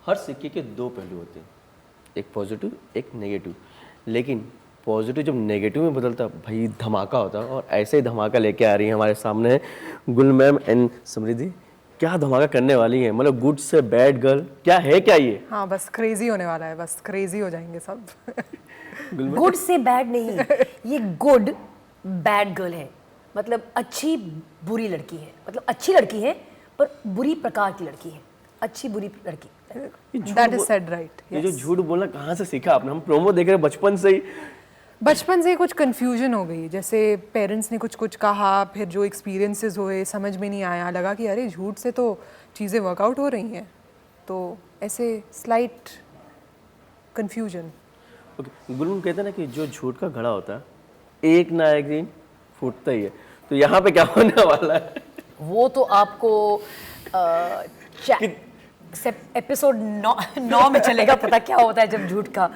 हर सिक्के के दो पहलू होते हैं, एक पॉजिटिव एक नेगेटिव। लेकिन पॉजिटिव जब नेगेटिव में बदलता भाई धमाका होता। और ऐसे ही धमाका लेके आ रही है हमारे सामने गुल मैम एंड समृद्धि। क्या धमाका करने वाली है, मतलब गुड से बैड गर्ल, क्या है क्या ये? हाँ बस क्रेजी होने वाला है, बस क्रेजी हो जाएंगे सब। गुड से बैड नहीं, ये गुड बैड गर्ल है। मतलब अच्छी बुरी लड़की है, मतलब अच्छी लड़की है पर बुरी प्रकार की लड़की है, अच्छी बुरी लड़की। That is said right, ये जो yes. झूठ बोलना कहाँ से सीखा आपने? हम प्रोमो देख रहे हैं बचपन से ही। बचपन से कुछ कंफ्यूजन हो गई, जैसे पेरेंट्स ने कुछ कुछ कहा, फिर जो एक्सपीरियंसेस हुए समझ में नहीं आया, लगा कि अरे झूठ से तो चीज़ें वर्कआउट हो रही हैं, तो ऐसे स्लाइट कंफ्यूजन। ओके, गुलमन कहते हैं ना कि जो झूठ का घड़ा होता है एक ना एक दिन फूटता ही है। तो यहाँ पे क्या होने वाला है? वो तो आपको एपिसोड 9 में चलेगा पता क्या होता है जब झूठ का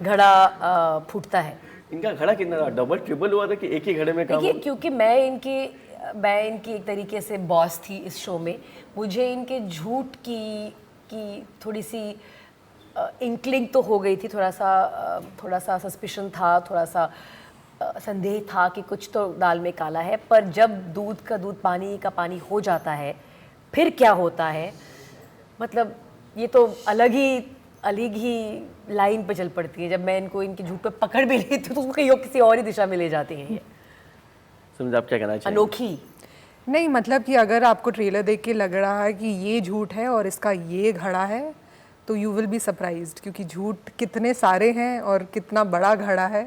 घड़ा फूटता है। इनका घड़ा कितना था? डबल ट्रिपल हुआ था कि एक ही घड़े में काम? देखिए, क्योंकि मैं इनकी एक तरीके से बॉस थी इस शो में, मुझे इनके झूठ की थोड़ी सी इंक्लिंग तो हो गई थी, थोड़ा सा सस्पिशन था, थोड़ा सा संदेह था कि कुछ तो दाल में काला है। पर जब दूध का दूध पानी का पानी हो जाता है फिर क्या होता है, मतलब ये तो अलग ही लाइन पे चल पड़ती है। जब मैं इनकी झूठ पे पकड़ भी लेती हूँ तो उसको कहीं किसी और ही दिशा में ले जाती हैं ये। समझ आप क्या कहना चाहिए? अनोखी नहीं, मतलब कि अगर आपको ट्रेलर देख के लग रहा है कि ये झूठ है और इसका ये घड़ा है तो यू विल बी सरप्राइज्ड, क्योंकि झूठ कितने सारे हैं और कितना बड़ा घड़ा है।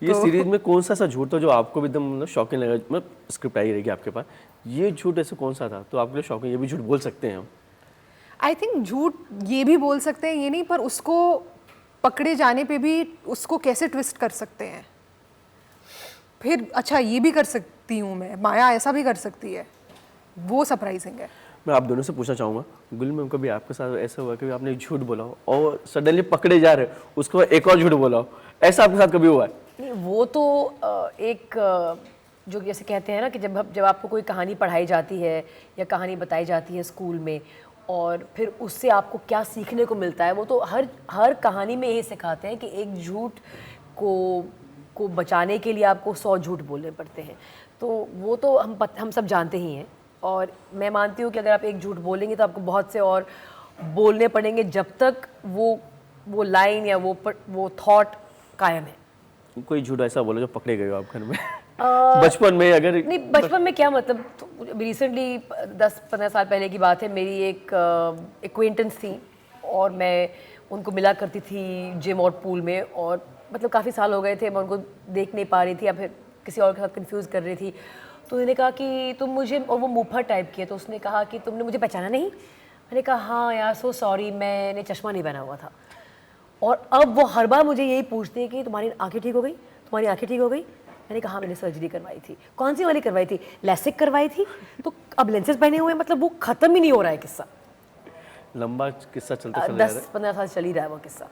ये सीरीज में कौन सा झूठ था जो आपको भी एकदम मतलब शॉकिंग लगा? मतलब स्क्रिप्ट आई रहेगी आपके पास, ये झूठ ऐसे कौन सा था तो आपके लिए शॉकिंग, ये भी झूठ बोल सकते हैं हम? आई थिंक झूठ ये भी बोल सकते हैं, ये नहीं, पर उसको पकड़े जाने पे भी उसको कैसे ट्विस्ट कर सकते हैं। फिर अच्छा ये भी कर सकती हूँ मैं, माया ऐसा भी कर सकती है, वो सरप्राइजिंग है। मैं आप दोनों से पूछना चाहूँगा, गुल मैम कभी आपके साथ ऐसा हुआ कि आपने एक झूठ बोला हो और सडनली पकड़े जा रहे हो, उसके बाद एक और झूठ बोला हो, ऐसा आपके साथ कभी हुआ है? नहीं, वो तो जो जैसे कहते हैं ना कि जब आपको कोई कहानी पढ़ाई जाती है या कहानी बताई जाती है स्कूल में और फिर उससे आपको क्या सीखने को मिलता है, वो तो हर कहानी में यही सिखाते हैं कि एक झूठ को बचाने के लिए आपको 100 झूठ बोलने पड़ते हैं। तो वो तो हम सब जानते ही हैं। और मैं मानती हूँ कि अगर आप एक झूठ बोलेंगे तो आपको बहुत से और बोलने पड़ेंगे जब तक वो लाइन या वो थॉट कायम है। कोई झूठ ऐसा बोलो जो पकड़े गए हो आप घर में? बचपन में? अगर नहीं, बचपन में क्या मतलब, रिसेंटली 10-15 साल पहले की बात है, मेरी एक एक्वेंटेंस थी और मैं उनको मिला करती थी जिम और पूल में, और मतलब काफ़ी साल हो गए थे मैं उनको देख नहीं पा रही थी या फिर किसी और के साथ कंफ्यूज कर रही थी। तो उन्होंने कहा कि तुम मुझे, और वो मुँह टाइप की है, तो उसने कहा कि तुमने मुझे पहचाना नहीं? मैंने कहा हाँ यार, सो सॉरी, मैंने चश्मा नहीं पहना हुआ था। और अब वो हर बार मुझे यही पूछते हैं कि तुम्हारी आंखें ठीक हो गई, तुम्हारी आंखें ठीक हो गई? मैंने कहा मैंने सर्जरी करवाई थी। कौन सी वाली करवाई थी? लैसिक करवाई थी। तो अब लेंसेज पहने हुए, मतलब वो ख़त्म ही नहीं हो रहा है किस्सा। लंबा किस्सा चलता चला जा रहा है। 10-15 साल चल ही रहा है वो किस्सा।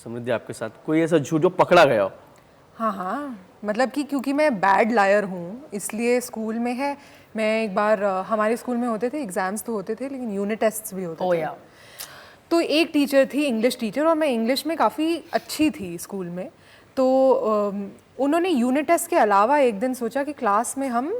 समृद्धि, आपके साथ कोई ऐसा झूठ जो पकड़ा गया हो? हाँ, मतलब कि क्योंकि मैं बैड लायर हूँ इसलिए स्कूल में है। मैं एक बार हमारे स्कूल में होते थे एग्ज़ाम्स तो होते थे लेकिन यूनिट टेस्ट्स भी होते थे। तो एक टीचर थी, इंग्लिश टीचर, और मैं इंग्लिश में काफ़ी अच्छी थी स्कूल में। तो उन्होंने यूनिट टेस्ट के अलावा एक दिन सोचा कि क्लास में हम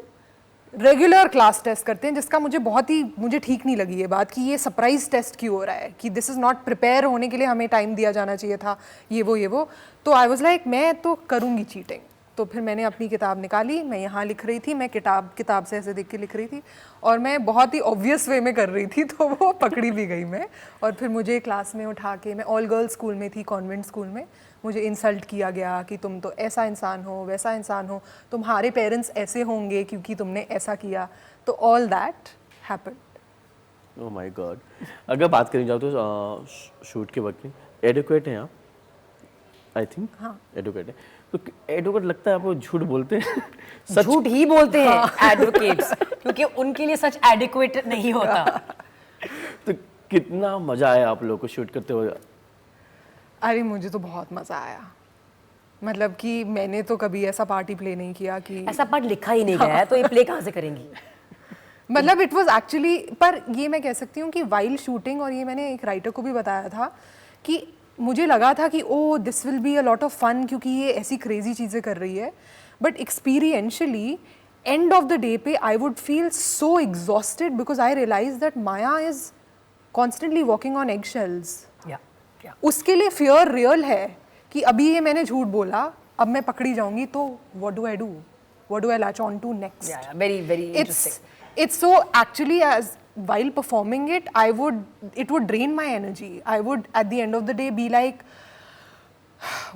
रेगुलर क्लास टेस्ट करते हैं, जिसका मुझे ठीक नहीं लगी ये बात कि ये सरप्राइज टेस्ट क्यों हो रहा है, कि दिस इज़ नॉट प्रिपेयर होने के लिए हमें टाइम दिया जाना चाहिए था, ये वो। तो आई वाज लाइक मैं तो करूँगी चीटिंग। तो फिर मैंने अपनी किताब निकाली, मैं यहाँ लिख रही थी, मैं किताब से ऐसे देख के लिख रही थी और मैं बहुत ही ऑब्वियस वे में कर रही थी, तो वो पकड़ी भी गई मैं। और फिर मुझे क्लास में उठा के, मैं ऑल गर्ल्स स्कूल में थी, कॉन्वेंट स्कूल में, मुझे इंसल्ट किया गया कि तुम तो ऐसा इंसान हो, वैसा इंसान हो, तुम्हारे पेरेंट्स ऐसे होंगे क्योंकि तुमने ऐसा किया। तो all that happened. Oh my God. अगर बात करें जाओ तो शूट के वक्त में एडुकेट हैं आप, आई थिंक? हाँ, एडुकेट है। तो एडवोकेट लगता है आपको झूठ बोलते हैं? झूठ ही बोलते हैं एडवोकेट्स, क्योंकि उनके लिए सच एडिक्वेट नहीं होता। तो कितना मजा आया आप लोगों को शूट करते हुए? अरे मुझे तो बहुत मज़ा आया, मतलब कि मैंने तो कभी ऐसा पार्टी प्ले नहीं किया कि ऐसा पार्ट लिखा ही नहीं गया है, तो ये प्ले कहाँ से करेंगी? मतलब इट वाज एक्चुअली, पर ये मैं कह सकती हूँ कि वाइल शूटिंग, और ये मैंने एक राइटर को भी बताया था कि मुझे लगा था कि oh this will be a lot of fun क्योंकि ये ऐसी क्रेजी चीज़ें कर रही है, but experientially end of the day पे I would feel so exhausted because I realize that Maya is constantly walking on egg shells. या उसके लिए फियर रियल है कि अभी ये मैंने झूठ बोला, अब मैं पकड़ी जाऊंगी तो what do I do, what do I latch on to next. Very very interesting. It's so actually, as while performing it, it would drain my energy. I would at the end of the day be like,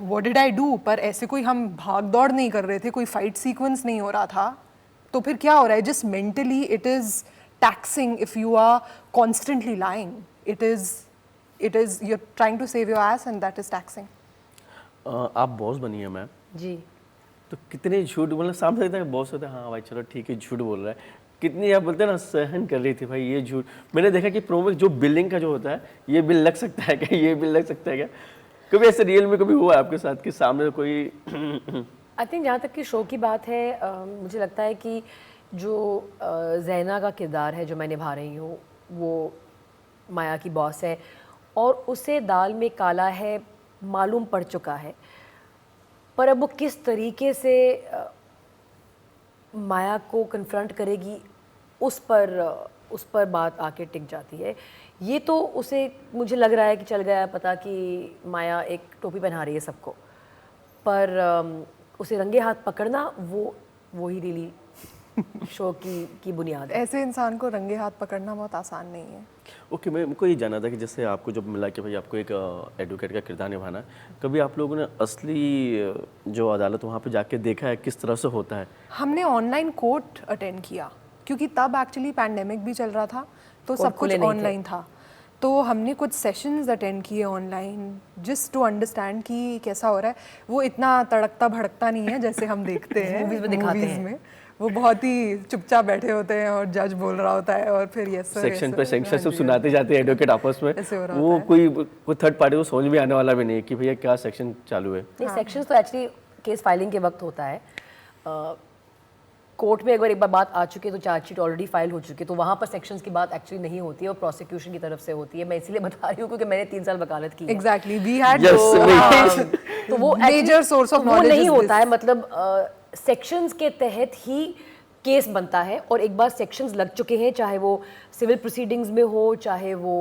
what did I do? पर ऐसे कोई हम भाग दौड़ नहीं कर रहे थे, कोई फाइट सीक्वेंस नहीं हो रहा था, तो फिर क्या हो रहा है? Just mentally it is taxing if you are constantly lying. It is you're trying to save your ass and that is taxing. आप बॉस बनी है मैम, जी। तो कितने झूठ, मतलब सामने देखता है बॉस होता है, हाँ भाई चलो ठीक है झूठ बोल रहा है, कितनी आप बोलते हैं ना सहन कर रही थी भाई ये झूठ। मैंने देखा कि प्रोमो जो बिलिंग का जो होता है, ये बिल लग सकता है क्या, ये बिल लग सकता है क्या, कभी ऐसे रियल में कभी हुआ है आपके साथ कि सामने कोई आई थिंक जहाँ तक कि शो की बात है, मुझे लगता है कि जो जैना का किरदार है जो मैं निभा रही हूँ, वो माया की बॉस है और उसे दाल में काला है मालूम पड़ चुका है, पर अब वो किस तरीके से माया को कन्फ्रंट करेगी उस पर बात आके टिक जाती है। ये तो उसे मुझे लग रहा है कि चल गया पता कि माया एक टोपी पहना रही है सबको, पर उसे रंगे हाथ पकड़ना वो ही रियली शो की बुनियाद है। ऐसे इंसान को रंगे हाथ पकड़ना बहुत आसान नहीं है। ओके, मेरे को ये जानना था कि जैसे आपको जब मिला कि भाई आपको एक एडवोकेट का किरदार निभाना है, कभी आप लोगों ने असली जो अदालत वहाँ पे जाके देखा है किस तरह से होता है? हमने ऑनलाइन कोर्ट अटेंड किया क्योंकि तब एक्चुअली पैंडेमिक भी चल रहा था, तो सब कुछ ऑनलाइन था, तो हमने कुछ सेशंस अटेंड किए ऑनलाइन जस्ट टू अंडरस्टैंड कि कैसा हो रहा है। वो इतना तड़कता भड़कता नहीं है जैसे हम देखते हैं मूवीज में दिखाते हैं। में वो बहुत ही चुपचाप बैठे होते हैं और जज बोल रहा होता है और फिर यस सर सेक्शन पे सेक्शन सब सुनाते जाते हैं एडवोकेट आपस में, ऐसे हो रहा वो कोई थर्ड पार्टी को समझ भी आने वाला भी नहीं कि भैया क्या सेक्शन चालू है। नहीं, सेक्शंस तो एक्चुअली केस फाइलिंग के वक्त होता है। कोर्ट में अगर एक बार बात आ चुकी है तो चार्जशीट ऑलरेडी फाइल हो चुकी है, तो वहाँ पर सेक्शंस की बात एक्चुअली नहीं होती है और प्रोसिक्यूशन की तरफ से होती है। मैं इसलिए बता रही हूँ क्योंकि मैंने 3 साल वकालत की है। एग्जैक्टली वी हैड तो वो मेजर सोर्स ऑफ नॉलेज नहीं होता है, मतलब सेक्शंस के तहत ही केस बनता है और एक बार सेक्शंस लग चुके हैं, चाहे वो सिविल प्रोसीडिंग्स में हो, चाहे वो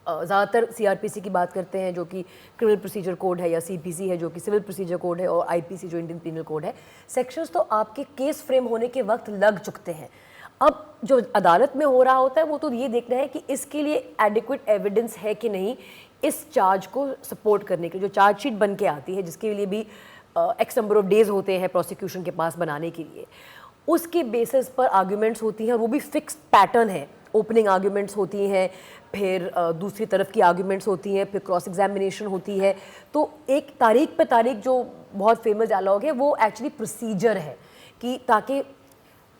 ज़्यादातर सीआरपीसी की बात करते हैं जो कि क्रिमिनल प्रोसीजर कोड है, या सीपीसी है जो कि सिविल प्रोसीजर कोड है, और आईपीसी जो इंडियन पीनल कोड है। सेक्शंस तो आपके केस फ्रेम होने के वक्त लग चुकते हैं। अब जो अदालत में हो रहा होता है वो तो ये देखना है कि इसके लिए एडिक्वेट एविडेंस है कि नहीं इस चार्ज को सपोर्ट करने के लिए। जो चार्जशीट बन के आती है जिसके लिए भी एक्स नंबर ऑफ डेज होते हैं प्रोसिक्यूशन के पास बनाने के लिए, उसके बेसिस पर आर्ग्यूमेंट्स होती हैं, वो भी फिक्स्ड पैटर्न है। ओपनिंग आर्ग्यूमेंट्स होती हैं, फिर दूसरी तरफ की आर्ग्यूमेंट्स होती हैं, फिर क्रॉस एग्जामिनेशन होती है। तो एक तारीख पे तारीख जो बहुत फेमस डायलॉग है वो एक्चुअली प्रोसीजर है कि ताकि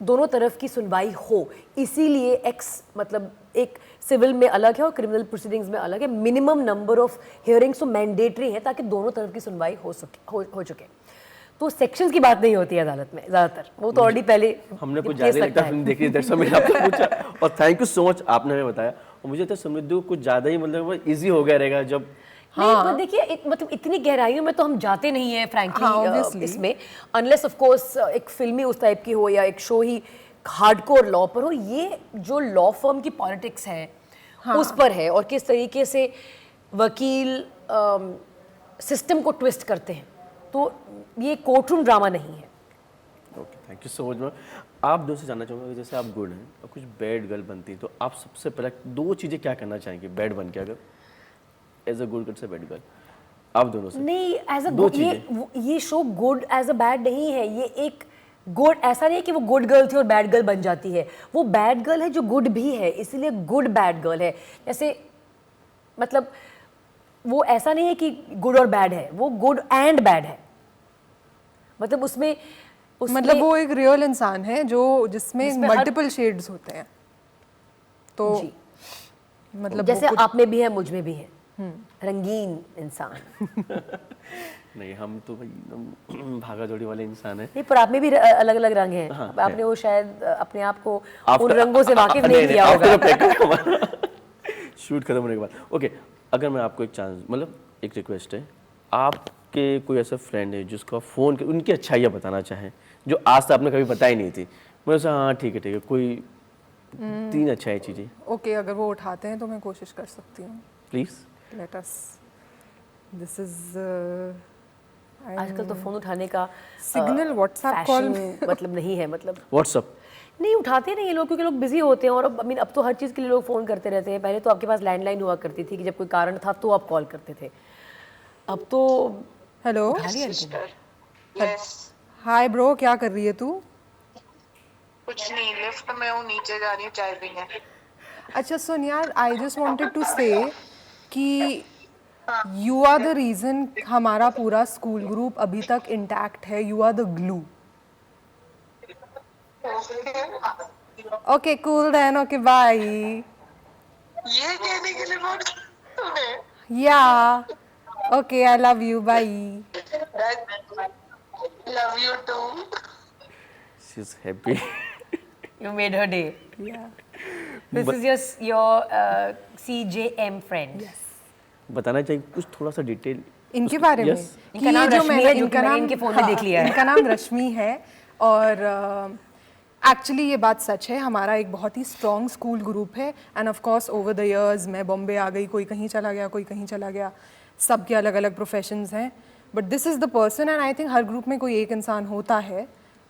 दोनों तरफ की सुनवाई हो। इसीलिए मतलब एक सिविल में अलग है और क्रिमिनल प्रोसीडिंग्स में अलग है। मिनिमम नंबर ऑफ हियरिंग्स तो मैंडेटरी है ताकि दोनों तरफ की सुनवाई हो चुके। तो सेक्शंस की बात नहीं होती है अदालत में ज़्यादातर, वो तो ऑलरेडी पहले हमने कुछ ज़्यादा लगता है फिल्म देखी, दैट्स व्हाई मैंने आपसे पूछा। और थैंक यू सो मच, आपने हमें बताया। और मुझे तो समृद्धि को कुछ ज़्यादा ही मतलब ईजी हो गया रहेगा जब नहीं, पर देखिए मतलब इतनी गहराइयों में तो हम जाते नहीं है फ्रैंकली इसमें, अनलेस ऑफ कोर्स एक फिल्मी उस टाइप की हो या एक शो ही हार्डकोर लॉ पर हो। ये जो लॉ फर्म की पॉलिटिक्स है उस पर है और किस तरीके से वकील सिस्टम को ट्विस्ट करते हैं। तो ये कोर्ट रूम ड्रामा नहीं है। Okay, thank you so much. आप दोनों से जानना चाहूँगा कि जैसे आप गुड हैं और कुछ बैड गर्ल बनती हैं, तो आप सबसे पहले 2 चीज़ें क्या करना चाहेंगे बैड बन के, अगर एज अ गुड गर्ल से बैड गर्ल आप दोनों से? नहीं, एज अ ये show good as a bad नहीं है। ये एक गुड ऐसा नहीं है कि वो गुड गर्ल थी और बैड गर्ल बन जाती है। वो बैड गर्ल है जो गुड भी है, इसीलिए गुड बैड गर्ल है। जैसे मतलब वो ऐसा नहीं है कि गुड और बैड है, वो गुड एंड बैड है। मतलब उसमें मतलब वो एक रियल इंसान है जिसमें मल्टीपल शेड्स होते हैं। तो जी, मतलब जैसे आप में भी है मुझ में भी है। रंगीन इंसान। नहीं, हम तो भाई एकदम भागा दौड़ी वाले इंसान हैं। नहीं, पर आप में भी अलग अलग रंग हैं। हाँ, आपने वो शायद अपने आप को उन After- रंगों से वाकिफ नहीं किया होगा। शूट खत्म होने के बाद। ओके, अगर मैं आपको एक चांस, मतलब एक रिक्वेस्ट है, आपके कोई ऐसा फ्रेंड है जिसको आप फ़ोन कर उनकी अच्छाइयाँ बताना चाहें जो आज तक आपने कभी बताई नहीं थी, मैं उसे हाँ ठीक है कोई 3 अच्छाई चीज़ें ओके, अगर वो उठाते हैं तो मैं कोशिश कर सकती हूँ। Please. Let us, this is आजकल तो फोन उठाने का सिग्नल व्हाट्सएप कॉल फैशन मतलब नहीं है, मतलब व्हाट्सअप। नहीं उठाते नहीं ये लोग, क्योंकि लोग बिजी होते हैं। और अब तो हर चीज़ के लिए लोग फ़ोन करते रहते हैं। पहले तो आपके पास लैंडलाइन हुआ करती थी कि जब कोई कारण था तो आप कॉल करते थे। अब तो हेलो, यस, हाय ब्रो, क्या कर रही है तू? कुछ नहीं, लिफ्ट में हूँ, नीचे जा रही हूँ चाय पीने। अच्छा सुन यार, आई जस्ट वांटेड टू से कि यू आर द रीजन हमारा पूरा स्कूल ग्रुप अभी तक इंटैक्ट है। You are the glue. Okay cool then, okay bye. ये कहने के लिए बोल तूने? या okay, I love you, bye. Love you too. She is happy. you made her day. या This is your CJM friend. बताना चाहिए कुछ थोड़ा सा डिटेल इनके बारे में Yes. कि इनका नाम ये जो रश्मि मैंने है, जो कि मैंने इनके फोन में देख लिया है। इनका नाम रश्मि है। और एक्चुअली ये बात सच है, हमारा एक बहुत ही स्ट्रॉन्ग स्कूल ग्रुप है। End of course over the years मैं बॉम्बे आ गई, कोई कहीं चला गया, कोई कहीं चला गया, सबके अलग अलग प्रोफेशंस हैं। But this is the person, and I think her group में कोई एक इंसान होता है,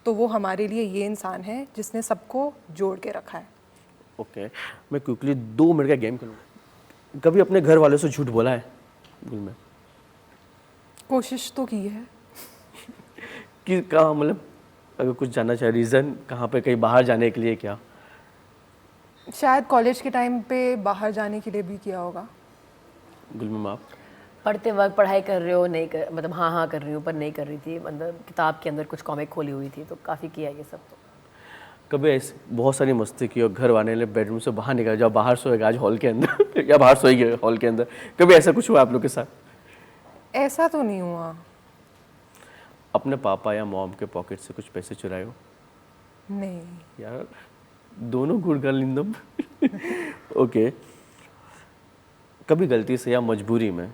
तो वो हमारे लिए ये इंसान है जिसने सबको जोड़ के रखा है। ओके, मैं क्विकली 2 मिनट का गेम करूँगा। कभी अपने घर वालों से झूठ बोला है गुल में? कोशिश तो की है। कि कहाँ, मतलब अगर कुछ जानना चाहे रीज़न कहाँ पे, कहीं बाहर जाने के लिए क्या? शायद कॉलेज के टाइम पे बाहर जाने के लिए भी किया होगा। गुल में आप पढ़ते वक्त पढ़ाई कर रहे हो, नहीं कर, मतलब हाँ कर रही हूँ पर नहीं कर रही थी, मतलब किताब के अंदर कुछ कॉमिक खोली हुई थी, तो काफ़ी किया ये सब। तो कभी ऐसे बहुत सारी मस्ती की और घर वाले ने बेडरूम से बाहर निकल जाओ, बाहर सोएगा आज हॉल के अंदर या बाहर सोएगी हॉल के अंदर, कभी ऐसा कुछ हुआ आप लोग के साथ? ऐसा तो नहीं हुआ। अपने पापा या मॉम के पॉकेट से कुछ पैसे चुराए हो? नहीं। यार दोनों गुड गर्ल इन दम। ओके, कभी गलती से या मजबूरी में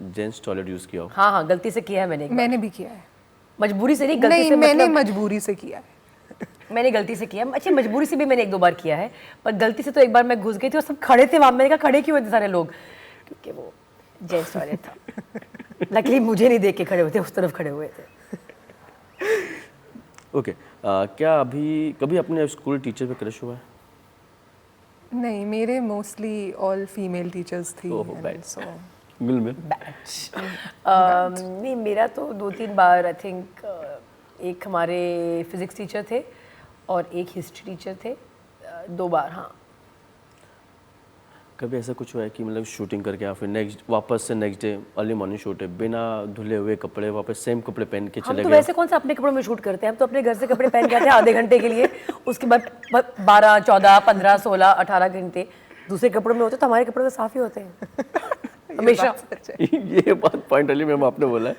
जेंट्स टॉयलेट यूज़ किया हो? हाँ गलती से किया है मैंने। मैंने भी किया है। मजबूरी से नहीं, गलती नहीं, से मैंने मतलब मजबूरी से किया है। मैंने गलती से किया। अच्छा, मजबूरी से भी मैंने 1-2 बार किया है, पर गलती से तो एक बार मैं घुस गई थी और सब खड़े थे वहाँ। मैंने कहा खड़े क्यों इतने सारे लोग, क्योंकि वो जेंट्स टॉयलेट था। लकीली मुझे नहीं देख के खड़े हुए थे, उस तरफ खड़े हुए थे। ओके, क्या अभी कभी अपने स्कूल टीचर पे क्रश हुआ है? नहीं, मेरे मोस्टली ऑल फीमेल टीचर्स थी। ओह, and bad. so गुल में बैच नहीं, मेरा तो 2-3 बार आई थिंक। एक हमारे फिजिक्स टीचर थे और एक हिस्ट्री टीचर थे। 2 बार हाँ। कभी ऐसा कुछ हुआ है कि मतलब शूटिंग करके या फिर वापस से next day early morning shoot है, बिना धुले हुए कपड़े वापस सेम कपड़े पहन के हम चले तो गए? वैसे कौन सा अपने कपड़ों में शूट करते हैं, हम तो अपने घर से कपड़े पहन के आते हैं आधे घंटे के लिए, उसके बाद 12, 14, 15, 16, 18 घंटे दूसरे कपड़ों में होते, तो हमारे कपड़े तो साफ ही होते हैं हमेशा। ये बात पॉइंट अली मैम आपने बोला है।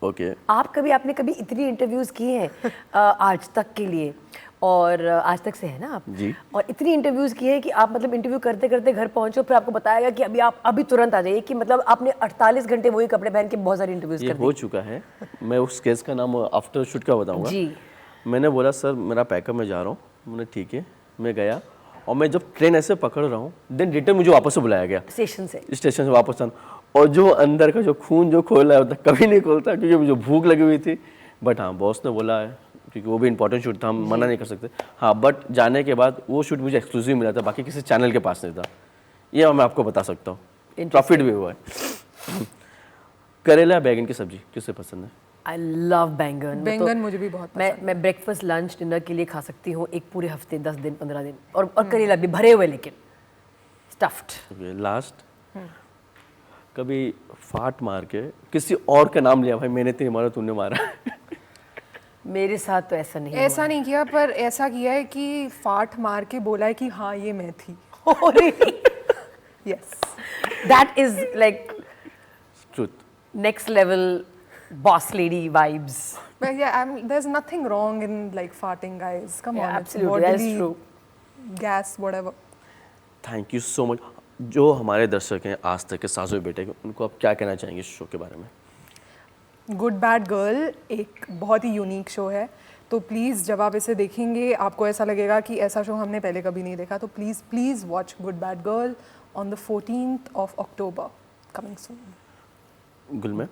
ओके, आपने कभी इतनी इंटरव्यूज की हैं आज तक के लिए, और आज तक से है ना आप जी। और इतनी इंटरव्यूज की है कि आप मतलब इंटरव्यू करते करते घर पहुंचो, फिर आपको बताया गया कि अभी तुरंत आ जाइए, कि मतलब आपने 48 घंटे वही कपड़े पहन के बहुत सारी इंटरव्यूज ये कर दी। हो चुका है। मैं उस केस का नाम आफ्टर शूट का बताऊंगा। जी। मैंने बोला सर मेरा पैकअप मैं जा रहा हूँ, मैंने ठीक है, मैं गया और मैं जब ट्रेन ऐसे पकड़ रहा हूँ, देन रिटर्न मुझे वापस से बुलाया गया स्टेशन से। स्टेशन से वापस आना, और जो अंदर का जो खून जो खोला होता कभी नहीं खोलता, क्योंकि मुझे भूख लगी हुई थी। बट हाँ, बॉस ने बोला है क्योंकि वो भी इंपॉर्टेंट शूट था, हम मना नहीं कर सकते। हाँ, बट जाने के बाद वो शूट मुझे एक्सक्लूसिव मिला था, बाकी किसी चैनल के पास नहीं था। ये मैं आपको बता सकता हूँ, प्रॉफिट भी हुआ है। करेला बैगन की सब्जी किससे पसंद है? आई लव बैंगन। बैंगन मुझे भी बहुत मैं ब्रेकफास्ट लंच डिनर के लिए खा सकती हूँ एक पूरे हफ्ते, 10 दिन 15 दिन, और करेला भी भरे हुए, लेकिन स्टफ्ड। लास्ट, कभी फाट मार के किसी और का नाम लिया, भाई मैंने तेरे मारा तूने मारा? मेरे साथ तो ऐसा नहीं ऐसा नहीं किया, पर ऐसा किया है कि फाट मार के बोला है कि हाँ ये मैं थी। हुआ। Yes. That is like truth next level boss lady vibes. But yeah, there's nothing wrong in like farting, guys. Come Yeah, on, it's absolutely, that's bodily true. gas, whatever. Thank you so much. जो हमारे दर्शक हैं आज तक के सासू बेटे के, उनको आप क्या कहना चाहेंगे इस शो के बारे में? गुड बैड गर्ल एक बहुत ही यूनिक शो है, तो प्लीज़ जब आप इसे देखेंगे आपको ऐसा लगेगा कि ऐसा शो हमने पहले कभी नहीं देखा, तो please watch good bad girl on the 14th of October, coming soon. गुल में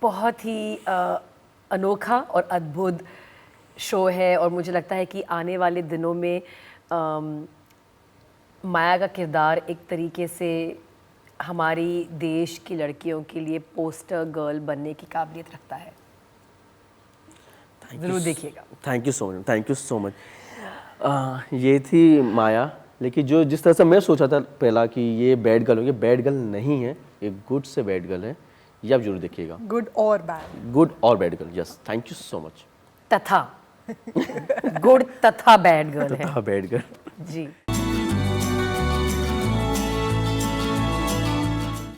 बहुत ही अनोखा और अद्भुत शो है, और मुझे लगता है कि आने वाले दिनों में माया का किरदार एक तरीके से हमारी देश की लड़कियों के लिए पोस्टर गर्ल बनने की काबिलियत रखता है। ज़रूर देखिएगा। Thank you so much, thank you so much. ये थी माया, लेकिन जो जिस तरह से मैं सोचा था पहला कि ये बैड गर्ल होगी, बैड गर्ल नहीं है, ये गुड से बैड गर्ल है। ये आप जरूर देखिएगा। गुड और बैड। गुड और bad girl, yes, thank you so much. तथा गुड तथा बैड गर्ल है। बैड गर्ल जी।